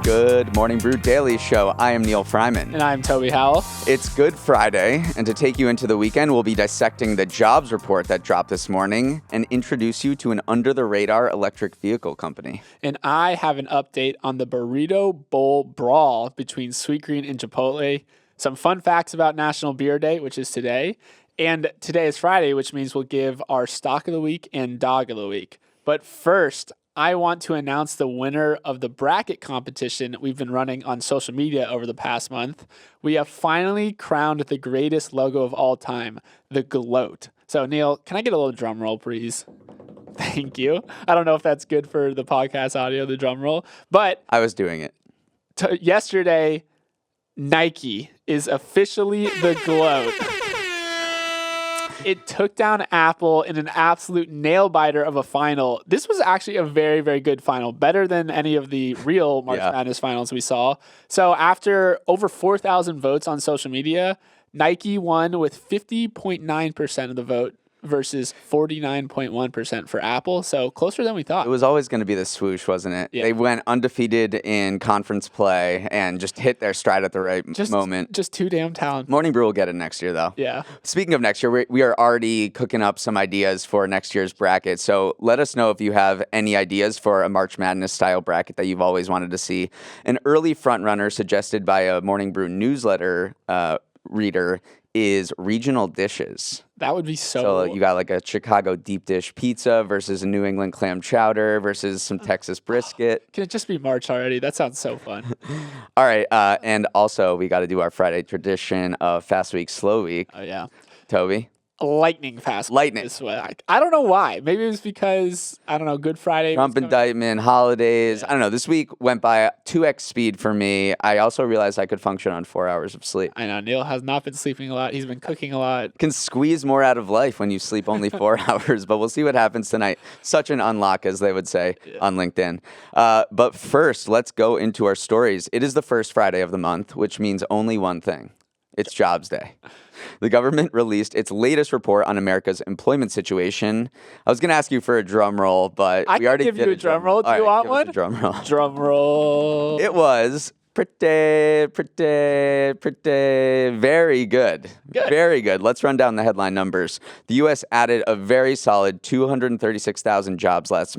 Good Morning Brew Daily Show. I am Neal Fryman. And I'm Toby Howell. It's Good Friday, and to take you into the weekend, we'll be dissecting the jobs report that dropped this morning and introduce you to an under-the-radar electric vehicle company. And I have an update on the Burrito Bowl brawl between Sweetgreen and Chipotle, some fun facts about National Beer Day, which is today, and today is Friday, which means we'll give our Stock of the Week and Dog of the Week. But first, I want to announce the winner of the bracket competition we've been running on social media over the past month. We have finally crowned the greatest logo of all time, the Gloat. So, Neal, can I get a little drum roll, please? Thank you. I don't know if that's good for the podcast audio, the drum roll, but I was doing it. Yesterday, Nike is officially the Gloat. It took down Apple in an absolute nail-biter of a final. This was actually a very, very good final, better than any of the real March Madness finals we saw. So after over 4,000 votes on social media, Nike won with 50.9% of the vote versus 49.1% for Apple. So closer than we thought. It was always going to be the swoosh, wasn't it? Yeah. They went undefeated in conference play and just hit their stride at the right moment. Just too damn talented. Morning Brew will get it next year, though. Yeah. Speaking of next year, we are already cooking up some ideas for next year's bracket. So let us know if you have any ideas for a March Madness style bracket that you've always wanted to see. An early frontrunner suggested by a Morning Brew newsletter reader is regional dishes. That would be so you got like a Chicago deep dish pizza versus a New England clam chowder versus some Texas brisket. Can it just be March already? That sounds so fun. All right. And also, we got to do our Friday tradition of Fast Week, Slow Week. Oh, yeah. Toby? Lightning fast. Lightning. This way. I don't know why. Maybe it was because, I don't know, Good Friday. Trump indictment, holidays. Yeah. I don't know. This week went by 2x speed for me. I also realized I could function on 4 hours of sleep. I know. Neal has not been sleeping a lot. He's been cooking a lot. Can squeeze more out of life when you sleep only 4 hours, but we'll see what happens tonight. Such an unlock, as they would say on LinkedIn. But first, let's go into our stories. It is the first Friday of the month, which means only one thing. It's Jobs Day. The government released its latest report on America's employment situation. I was going to ask you for a drum roll, but we already did. I can give you a drum roll. Do you want one? Drum roll. Drum roll. It was pretty very good. Very good. Let's run down the headline numbers. The U.S. added a very solid 236,000 jobs last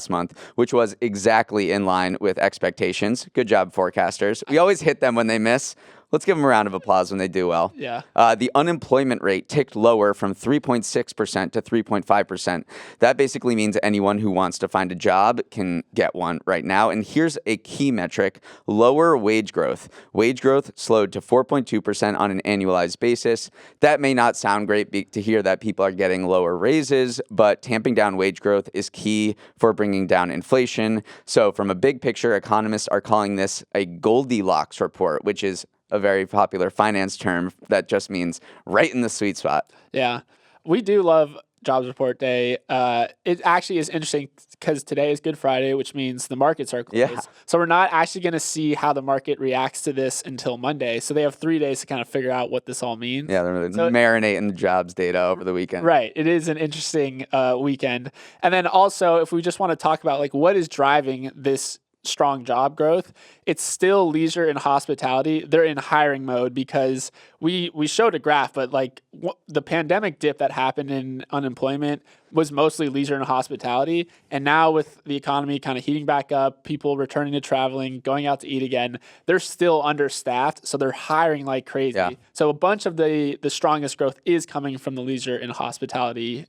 month, which was exactly in line with expectations. Good job, forecasters. We always hit them when they miss. Let's give them a round of applause when they do well. Yeah. The unemployment rate ticked lower from 3.6% to 3.5%. That basically means anyone who wants to find a job can get one right now. And here's a key metric: lower wage growth. Wage growth slowed to 4.2% on an annualized basis. That may not sound great to hear that people are getting lower raises, but tamping down wage growth is key for bringing down inflation. So from a big picture, economists are calling this a Goldilocks report, which is a very popular finance term that just means right in the sweet spot. Yeah. We do love Jobs Report Day. It actually is interesting because today is Good Friday, which means the markets are closed. Yeah. So we're not actually going to see how the market reacts to this until Monday. So they have 3 days to kind of figure out what this all means. Yeah, they're marinating the jobs data over the weekend. Right. It is an interesting weekend. And then also, if we just want to talk about like what is driving this strong job growth, it's still leisure and hospitality. They're in hiring mode because we showed a graph, but like the pandemic dip that happened in unemployment was mostly leisure and hospitality. And now with the economy kind of heating back up, people returning to traveling, going out to eat again, they're still understaffed. So they're hiring like crazy. Yeah. So a bunch of the strongest growth is coming from the leisure and hospitality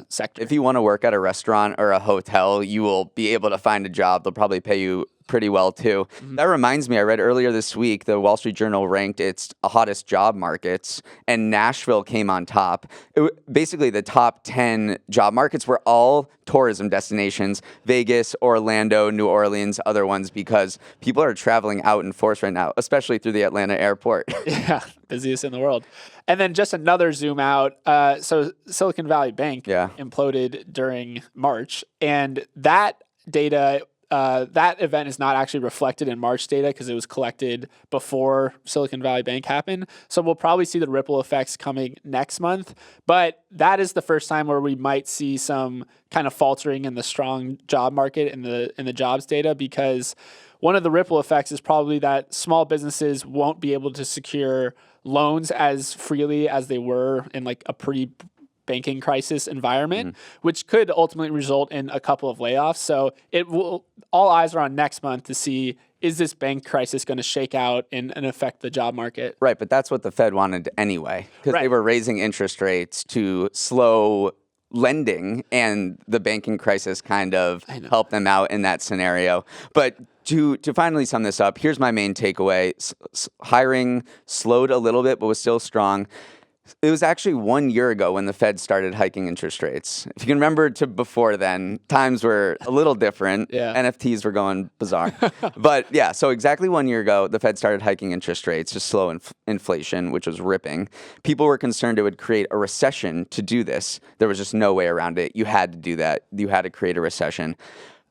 sector. If you want to work at a restaurant or a hotel, you will be able to find a job. They'll probably pay you pretty well too. Mm-hmm. That reminds me, I read earlier this week, the Wall Street Journal ranked its hottest job markets, and Nashville came on top. Basically, the top 10 job markets were all tourism destinations: Vegas, Orlando, New Orleans, other ones, because people are traveling out in force right now, especially through the Atlanta airport. Yeah, busiest in the world. And then just another zoom out. So Silicon Valley Bank imploded during March, and that data that event is not actually reflected in March data because it was collected before Silicon Valley Bank happened. So we'll probably see the ripple effects coming next month. But that is the first time where we might see some kind of faltering in the strong job market in the jobs data, because one of the ripple effects is probably that small businesses won't be able to secure loans as freely as they were in like a pre-banking crisis environment, which could ultimately result in a couple of layoffs. So all eyes are on next month to see, is this bank crisis going to shake out and affect the job market? Right, but that's what the Fed wanted anyway, because they were raising interest rates to slow lending, and the banking crisis kind of helped them out in that scenario. But to finally sum this up, here's my main takeaway. Hiring slowed a little bit, but was still strong. It was actually 1 year ago when the Fed started hiking interest rates. If you can remember to before then, times were a little different. NFTs were going bizarre. But yeah, so exactly 1 year ago, the Fed started hiking interest rates to slow inflation, which was ripping. People were concerned it would create a recession to do this. There was just no way around it. You had to do that. You had to create a recession.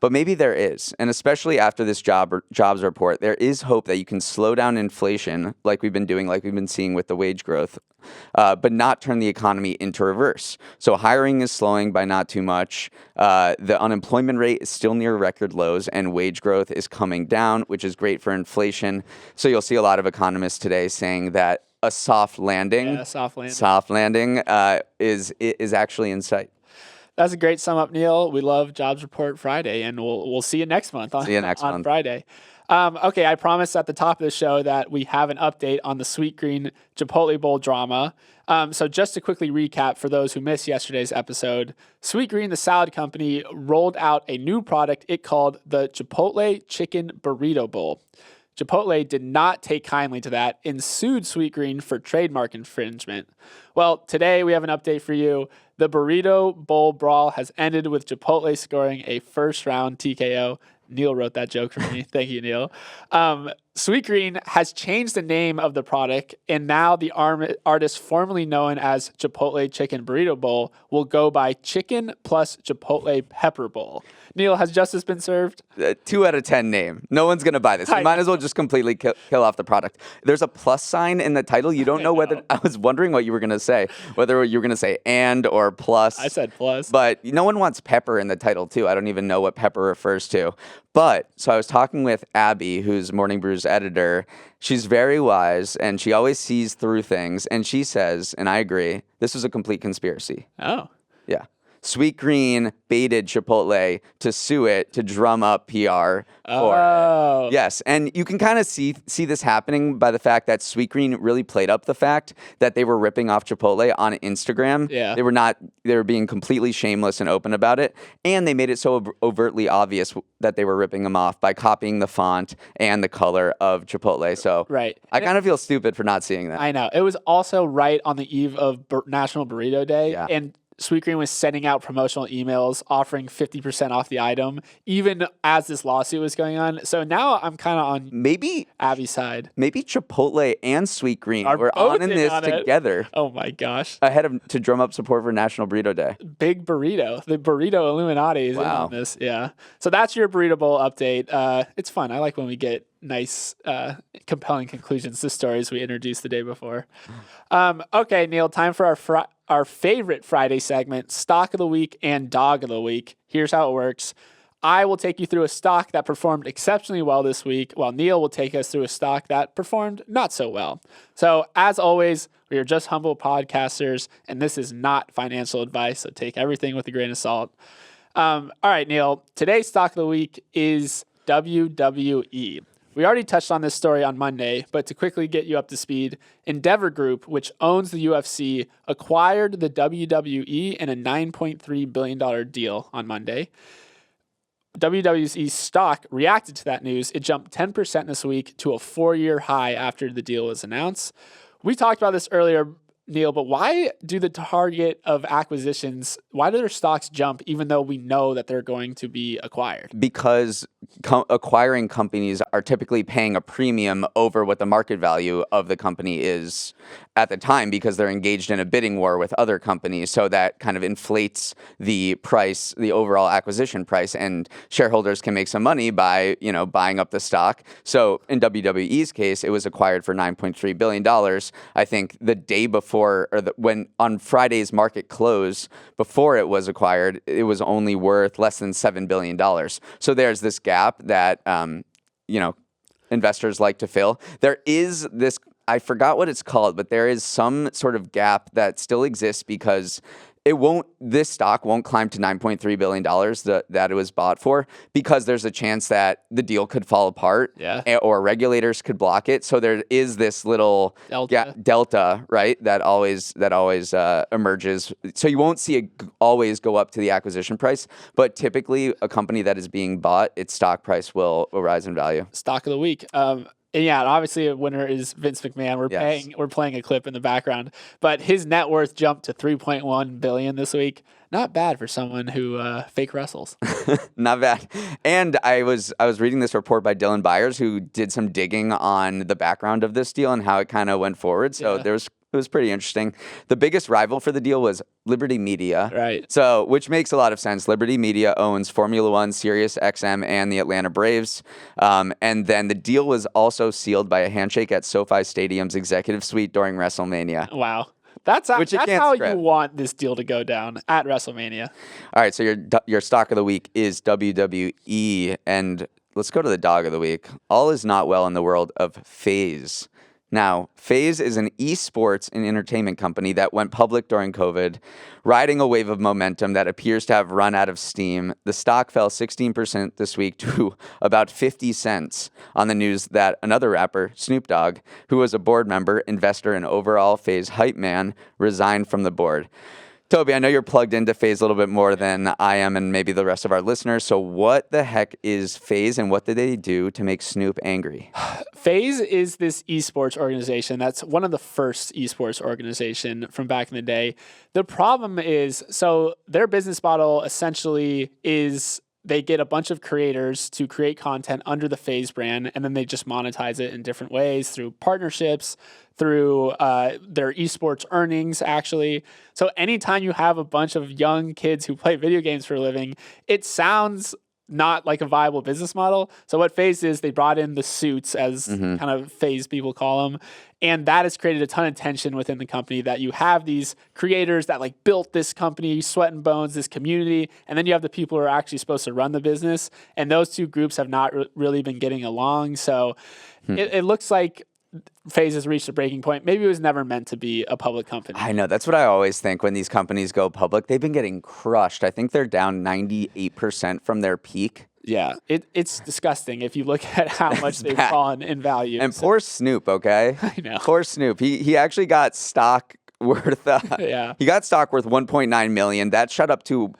But maybe there is, and especially after this jobs report, there is hope that you can slow down inflation like we've been seeing with the wage growth, but not turn the economy into reverse. So hiring is slowing by not too much. The unemployment rate is still near record lows, and wage growth is coming down, which is great for inflation. So you'll see a lot of economists today saying that a soft landing, is actually in sight. That's a great sum up, Neal. We love Jobs Report Friday, and we'll see you next month on Friday. Okay, I promised at the top of the show that we have an update on the Sweetgreen Chipotle Bowl drama. So just to quickly recap for those who missed yesterday's episode, Sweetgreen, the salad company, rolled out a new product it called the Chipotle Chicken Burrito Bowl. Chipotle did not take kindly to that and sued Sweetgreen for trademark infringement. Well, today we have an update for you. The Burrito Bowl brawl has ended with Chipotle scoring a first-round TKO. Neal wrote that joke for me. Thank you, Neal. Sweetgreen has changed the name of the product, and now the artist formerly known as Chipotle Chicken Burrito Bowl will go by Chicken plus Chipotle Pepper Bowl. Neal, has justice been served? 2 out of 10 name. No one's going to buy this. You might as well just completely kill off the product. There's a plus sign in the title. You don't know whether... I was wondering what you were going to say, whether you were going to say and or plus. I said plus. But no one wants pepper in the title, too. I don't even know what pepper refers to. But, so I was talking with Abby, who's Morning Brew's editor. She's very wise, and she always sees through things. And she says, and I agree, this was a complete conspiracy. Oh. Yeah. Sweetgreen baited Chipotle to sue it to drum up PR for it. Yes, and you can kind of see this happening by the fact that Sweetgreen really played up the fact that they were ripping off Chipotle on Instagram. Yeah. They were being completely shameless and open about it, and they made it so overtly obvious that they were ripping them off by copying the font and the color of Chipotle. So I kind of feel stupid for not seeing that. I know. It was also right on the eve of National Burrito Day, and Sweetgreen was sending out promotional emails offering 50% off the item, even as this lawsuit was going on. So now I'm kind of on Abby's side. Maybe Chipotle and Sweetgreen were on in this together. Oh my gosh. To drum up support for National Burrito Day. Big burrito. The burrito Illuminati is in on this. Yeah. So that's your Burrito Bowl update. It's fun. I like when we get nice, compelling conclusions to stories we introduced the day before. Okay, Neal, time for our favorite Friday segment, Stock of the Week and Dog of the Week. Here's how it works. I will take you through a stock that performed exceptionally well this week, while Neal will take us through a stock that performed not so well. So, as always, we are just humble podcasters, and this is not financial advice, so take everything with a grain of salt. All right, Neal, today's Stock of the Week is WWE. We already touched on this story on Monday, but to quickly get you up to speed, Endeavor Group, which owns the UFC, acquired the WWE in a $9.3 billion deal on Monday. WWE's stock reacted to that news. It jumped 10% this week to a 4-year high after the deal was announced. We talked about this earlier Neal, but why do the target of acquisitions, why do their stocks jump even though we know that they're going to be acquired? Because acquiring companies are typically paying a premium over what the market value of the company is at the time, because they're engaged in a bidding war with other companies. So that kind of inflates the price, the overall acquisition price, and shareholders can make some money by, buying up the stock. So in WWE's case, it was acquired for $9.3 billion. I think the day before, when on Friday's market close, before it was acquired, it was only worth less than $7 billion. So there's this gap that, investors like to fill. There is this, I forgot what it's called, but there is some sort of gap that still exists because this stock won't climb to $9.3 billion that it was bought for, because there's a chance that the deal could fall apart, or regulators could block it. So there is this little delta, right, that always emerges. So you won't see it always go up to the acquisition price, but typically a company that is being bought, its stock price will rise in value. Stock of the week. And yeah, obviously a winner is Vince McMahon. We're playing a clip in the background, but his net worth jumped to $3.1 billion this week. Not bad for someone who fake wrestles. Not bad. And I was reading this report by Dylan Byers, who did some digging on the background of this deal and how it kind of went forward. So it was pretty interesting. The biggest rival for the deal was Liberty Media. Right. So, which makes a lot of sense. Liberty Media owns Formula One, Sirius XM, and the Atlanta Braves. And then the deal was also sealed by a handshake at SoFi Stadium's executive suite during WrestleMania. Wow. That's how you want this deal to go down at WrestleMania. All right, so your stock of the week is WWE, and let's go to the dog of the week. All is not well in the world of FAZE. Now, FAZE is an esports and entertainment company that went public during COVID, riding a wave of momentum that appears to have run out of steam. The stock fell 16% this week to about 50 cents on the news that another rapper, Snoop Dogg, who was a board member, investor, and overall FAZE hype man, resigned from the board. Toby, I know you're plugged into FAZE a little bit more than I am and maybe the rest of our listeners. So what the heck is FAZE, and what did they do to make Snoop angry? FAZE is this esports organization. That's one of the first esports organization from back in the day. The problem is, so their business model essentially is they get a bunch of creators to create content under the FAZE brand, and then they just monetize it in different ways through partnerships, through their esports earnings, actually. So anytime you have a bunch of young kids who play video games for a living, it sounds not like a viable business model. So what FAZE is, they brought in the suits, as kind of FAZE people call them. And that has created a ton of tension within the company, that you have these creators that like built this company, sweat and bones, this community. And then you have the people who are actually supposed to run the business. And those two groups have not really been getting along. So it looks like FAZE has reached a breaking point. Maybe it was never meant to be a public company. I know. That's what I always think when these companies go public. They've been getting crushed. I think they're down 98% from their peak. Yeah, it's disgusting if you look at how much they've fallen in value. And poor Snoop, okay? I know. Poor Snoop. He actually got stock worth he got stock worth 1.9 million. That shot up to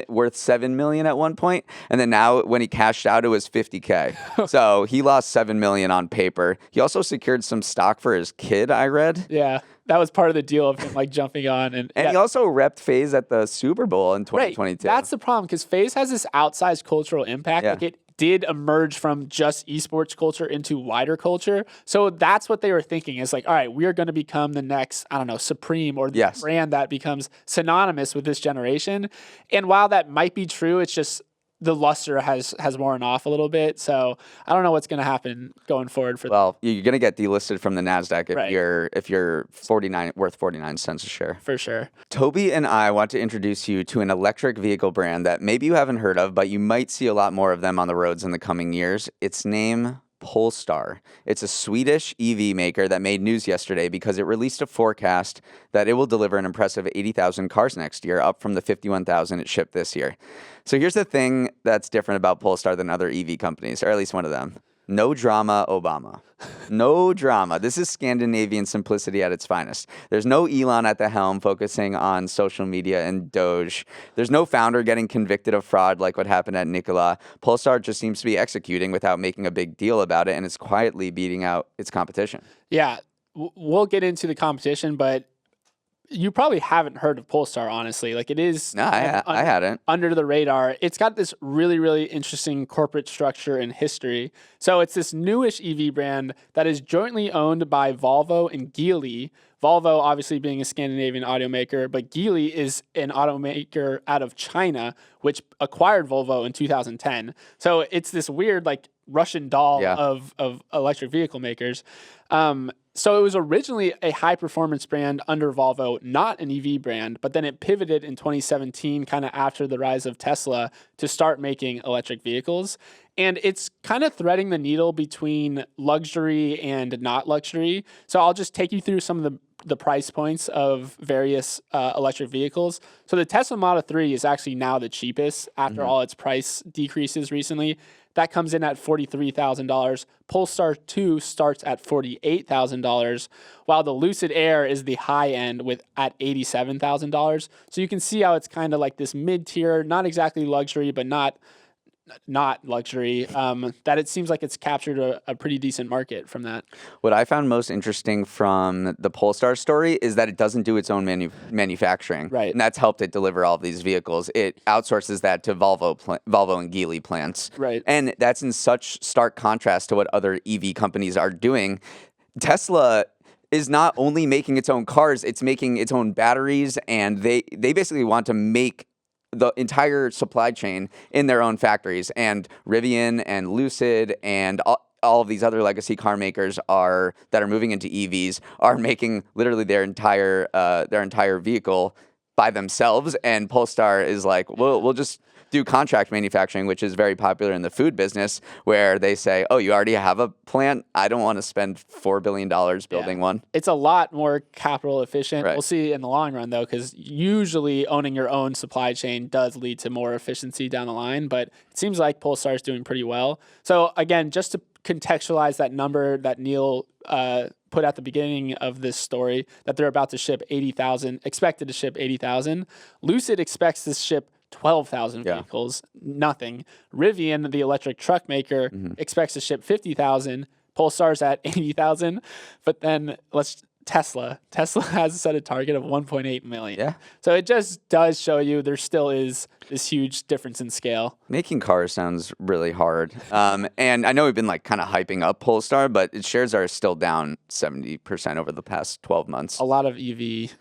worth 7 million at one point, and then now when he cashed out, it was 50K. So he lost 7 million on paper. He also secured some stock for his kid, I read. Yeah, that was part of the deal of him like jumping on, and he also repped FAZE at the Super Bowl in 2022. Right. That's the problem, because FAZE has this outsized cultural impact. Yeah. Like it did emerge from just esports culture into wider culture. So that's what they were thinking, is like, all right, we are going to become the next, I don't know, Supreme, or the brand that becomes synonymous with this generation. And while that might be true, it's just the luster has worn off a little bit. So I don't know what's going to happen going forward for Well, you're going to get delisted from the NASDAQ if Right. you're worth 49 cents a share. For sure. Toby and I want to introduce you to an electric vehicle brand that maybe you haven't heard of, but you might see a lot more of them on the roads in the coming years. Its name, Polestar. It's a Swedish EV maker that made news yesterday because it released a forecast that it will deliver an impressive 80,000 cars next year, up from the 51,000 it shipped this year. So here's the thing that's different about Polestar than other EV companies, or at least one of them. No drama, Obama. No drama. This is Scandinavian simplicity at its finest. There's no Elon at the helm focusing on social media and Doge. There's no founder getting convicted of fraud like what happened at Nikola. Polestar just seems to be executing without making a big deal about it, and it's quietly beating out its competition. Yeah, we'll get into the competition, but you probably haven't heard of Polestar, honestly. Like it is No, I hadn't. under the radar. It's got this really, really interesting corporate structure and history. So it's this newish EV brand that is jointly owned by Volvo and Geely. Volvo obviously being a Scandinavian automaker, but Geely is an automaker out of China, which acquired Volvo in 2010. So it's this weird like Russian doll of electric vehicle makers. So it was originally a high performance brand under Volvo, not an EV brand, but then it pivoted in 2017, kind of after the rise of Tesla, to start making electric vehicles. And it's kind of threading the needle between luxury and not luxury. So I'll just take you through some of the price points of various electric vehicles. So the Tesla Model 3 is actually now the cheapest after all its price decreases recently. That comes in at $43,000. Polestar 2 starts at $48,000, while the Lucid Air is the high end at $87,000. So you can see how it's kind of like this mid-tier, not exactly luxury, but not luxury, that it seems like it's captured a pretty decent market from that. What I found most interesting from the Polestar story is that it doesn't do its own manufacturing. Right. And that's helped it deliver all of these vehicles. It outsources that to Volvo and Geely plants. Right. And that's in such stark contrast to what other EV companies are doing. Tesla is not only making its own cars, it's making its own batteries, and they basically want to make the entire supply chain in their own factories. And Rivian and Lucid and all of these other legacy car makers that are moving into EVs are making literally their entire vehicle by themselves. And Polestar is like, we'll just do contract manufacturing, which is very popular in the food business, where they say, oh, you already have a plant? I don't want to spend $4 billion building one. It's a lot more capital efficient. Right. We'll see in the long run, though, because usually owning your own supply chain does lead to more efficiency down the line. But it seems like Polestar is doing pretty well. So again, just to contextualize that number that Neal put at the beginning of this story, that they're about to ship 80,000, expected to ship 80,000. Lucid expects to ship 12,000 vehicles, nothing. Rivian, the electric truck maker, expects to ship 50,000. Polestar's at 80,000. But then Tesla has set a target of 1.8 million. Yeah. So it just does show you there still is this huge difference in scale. Making cars sounds really hard. And I know we've been like kind of hyping up Polestar, but its shares are still down 70% over the past 12 months. A lot of EV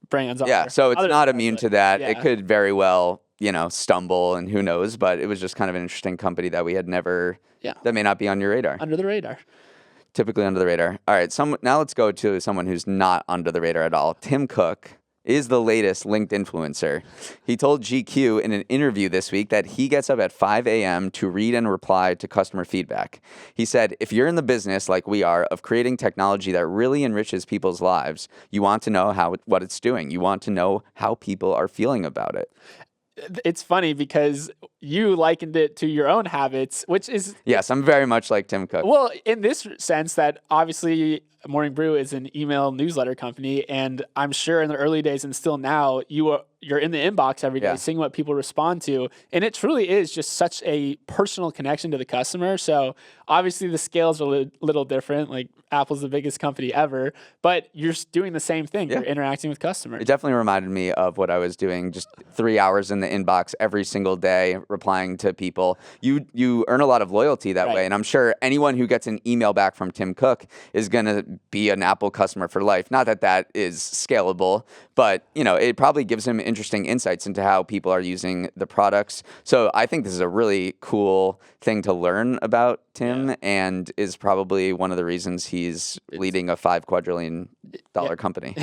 brands are. Yeah, so it's not immune to that. Yeah. It could very well, stumble, and who knows, but it was just kind of an interesting company that we had never, that may not be on your radar. Under the radar. Typically under the radar. All right, now let's go to someone who's not under the radar at all. Tim Cook is the latest linked influencer. He told GQ in an interview this week that he gets up at 5 a.m. to read and reply to customer feedback. He said, if you're in the business like we are of creating technology that really enriches people's lives, you want to know what it's doing. You want to know how people are feeling about it. It's funny because you likened it to your own habits, which is... Yes, I'm very much like Tim Cook. Well, in this sense that obviously Morning Brew is an email newsletter company, and I'm sure in the early days and still now, you're in the inbox every day seeing what people respond to, and it truly is just such a personal connection to the customer. So obviously the scales are a little different, like Apple's the biggest company ever, but you're doing the same thing. You're interacting with customers. It definitely reminded me of what I was doing, just 3 hours in the inbox every single day, replying to people. You earn a lot of loyalty that way, and I'm sure anyone who gets an email back from Tim Cook is going to be an Apple customer for life. Not that is scalable, but it probably gives him interesting insights into how people are using the products. So I think this is a really cool thing to learn about Tim, and is probably one of the reasons he's leading a $5 quadrillion company.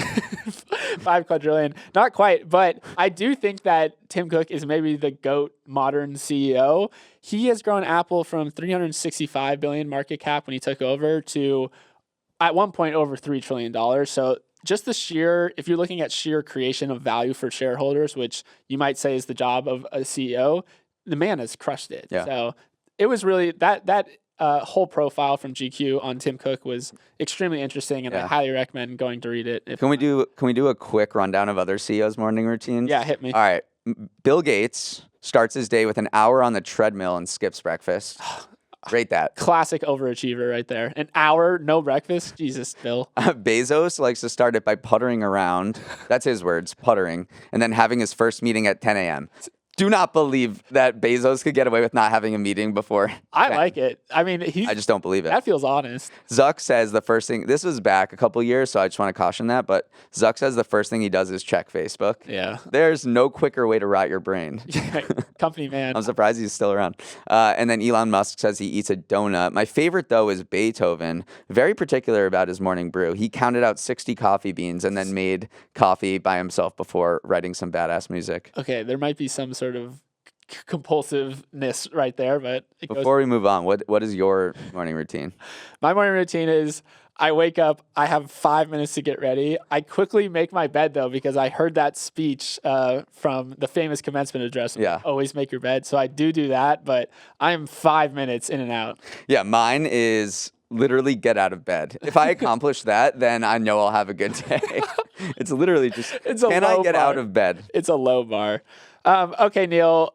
5 quadrillion, not quite, but I do think that Tim Cook is maybe the GOAT modern CEO. He has grown Apple from 365 billion market cap when he took over to at one point over $3 trillion. So just if you're looking at sheer creation of value for shareholders, which you might say is the job of a CEO, the man has crushed it. Yeah. So it was really that whole profile from GQ on Tim Cook was extremely interesting, and I highly recommend going to read it. Can we do a quick rundown of other CEOs' morning routines? Yeah, hit me. All right. Bill Gates starts his day with an hour on the treadmill and skips breakfast. Rate that. Classic overachiever right there. An hour, no breakfast. Jesus, Bill. Bezos likes to start it by puttering around. That's his words, puttering, and then having his first meeting at 10 a.m. Do not believe that Bezos could get away with not having a meeting before. I like it. I mean, I just don't believe it. That feels honest. Zuck says the first thing, this was back a couple years, so I just want to caution that, but Zuck says the first thing he does is check Facebook. Yeah. There's no quicker way to rot your brain. Company man. I'm surprised he's still around. And then Elon Musk says he eats a donut. My favorite, though, is Beethoven. Very particular about his morning brew. He counted out 60 coffee beans and then made coffee by himself before writing some badass music. Okay, there might be some sort of compulsiveness right there, but before we move on, what is your morning routine? My morning routine is I wake up, I have 5 minutes to get ready. I quickly make my bed though, because I heard that speech from the famous commencement address. Yeah. Always make your bed. So I do that, but I am 5 minutes in and out. Yeah, mine is literally get out of bed. If I accomplish that, then I know I'll have a good day. It's literally just, can I get out of bed? It's a low bar. Okay, Neal.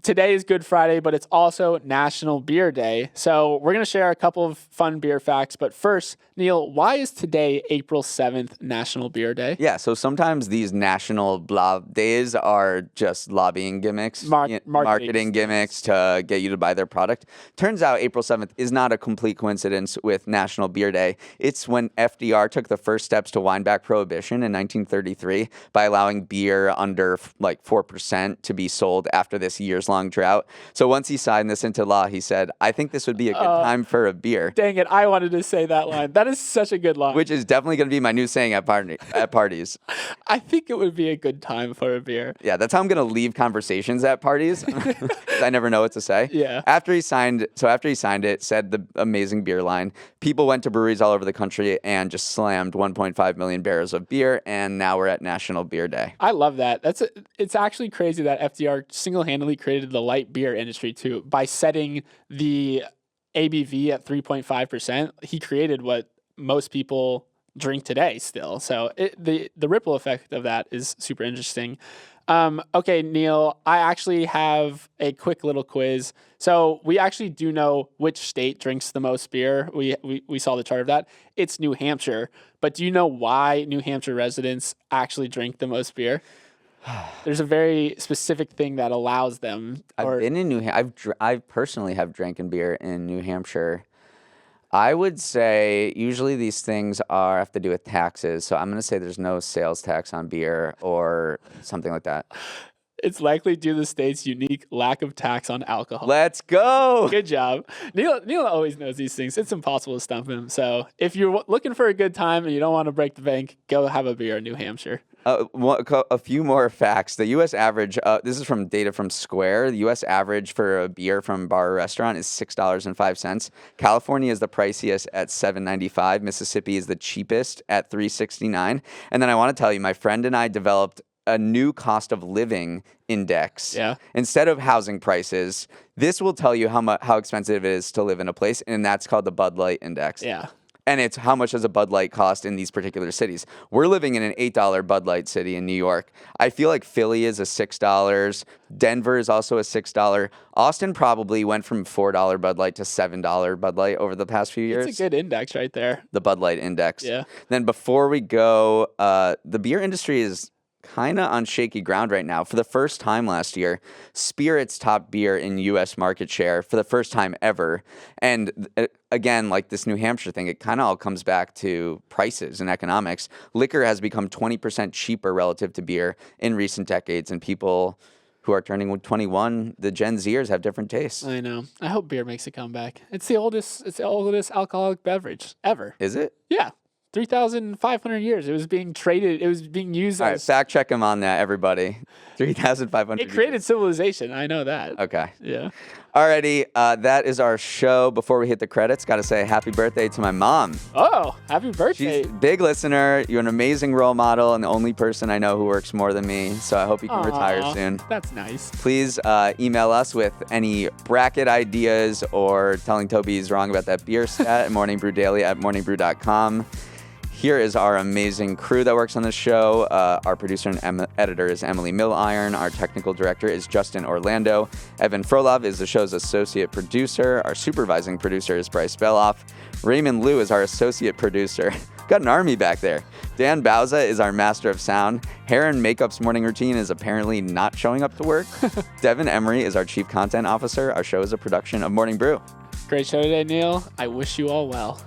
Today is Good Friday, but it's also National Beer Day. So we're going to share a couple of fun beer facts. But first, Neal, why is today, April 7th, National Beer Day? Yeah, so sometimes these national blah days are just lobbying gimmicks, marketing gimmicks to get you to buy their product. Turns out April 7th is not a complete coincidence with National Beer Day. It's when FDR took the first steps to wind back prohibition in 1933 by allowing beer under like 4% to be sold after this year's long drought. So once he signed this into law, he said, I think this would be a good time for a beer. Dang it, I wanted to say that line. That is such a good line. Which is definitely going to be my new saying at parties. I think it would be a good time for a beer. Yeah, that's how I'm going to leave conversations at parties. I never know what to say. Yeah. After he signed it, said the amazing beer line, people went to breweries all over the country and just slammed 1.5 million barrels of beer, and now we're at National Beer Day. I love that. It's actually crazy that FDR single-handedly created the light beer industry too by setting the ABV at 3.5%. He created what most people drink today still. So the ripple effect of that is super interesting. Okay, Neal, I actually have a quick little quiz. So we actually do know which state drinks the most beer. We saw the chart of that. It's New Hampshire. But do you know why New Hampshire residents actually drink the most beer? There's a very specific thing that allows them. I've been in New Hampshire. I personally have drinking beer in New Hampshire. I would say usually these things have to do with taxes. So I'm going to say there's no sales tax on beer or something like that. It's likely due to the state's unique lack of tax on alcohol. Let's go. Good job. Neal always knows these things. It's impossible to stump him. So if you're looking for a good time and you don't want to break the bank, go have a beer in New Hampshire. A few more facts. The U.S. average, this is from data from Square, the U.S. average for a beer from bar or restaurant is $6.05. California is the priciest at $7.95. Mississippi is the cheapest at $3.69. And then I want to tell you, my friend and I developed a new cost of living index. Yeah. Instead of housing prices, this will tell you how expensive it is to live in a place, and that's called the Bud Light Index. Yeah. And it's how much does a Bud Light cost in these particular cities. We're living in an $8 Bud Light city in New York. I feel like Philly is a $6. Denver is also a $6. Austin probably went from $4 Bud Light to $7 Bud Light over the past few years. It's a good index right there. The Bud Light Index. Yeah. Then before we go, the beer industry is kind of on shaky ground right now. For the first time last year, spirits topped beer in U.S. market share for the first time ever. And again, like this New Hampshire thing, it kind of all comes back to prices and economics. Liquor has become 20% cheaper relative to beer in recent decades, and people who are turning 21, the Gen Zers, have different tastes. I know. I hope beer makes a comeback. It's the oldest alcoholic beverage ever. Is it? Yeah. 3,500 years. It was being traded. It was being used All right, as... fact check him on that, everybody. 3,500 It created civilization. I know that. Okay. Yeah. Alrighty, that is our show. Before we hit the credits, got to say happy birthday to my mom. Oh, happy birthday. She's a big listener. You're an amazing role model and the only person I know who works more than me. So I hope you can retire soon. That's nice. Please email us with any bracket ideas or telling Toby he's wrong about that beer stat at morningbrewdaily@morningbrew.com. Here is our amazing crew that works on the show. Our producer and editor is Emily Milliron. Our technical director is Justin Orlando. Evan Frolov is the show's associate producer. Our supervising producer is Bryce Beloff. Raymond Liu is our associate producer. Got an army back there. Dan Bauza is our master of sound. Hair and makeup's morning routine is apparently not showing up to work. Devin Emery is our chief content officer. Our show is a production of Morning Brew. Great show today, Neal. I wish you all well.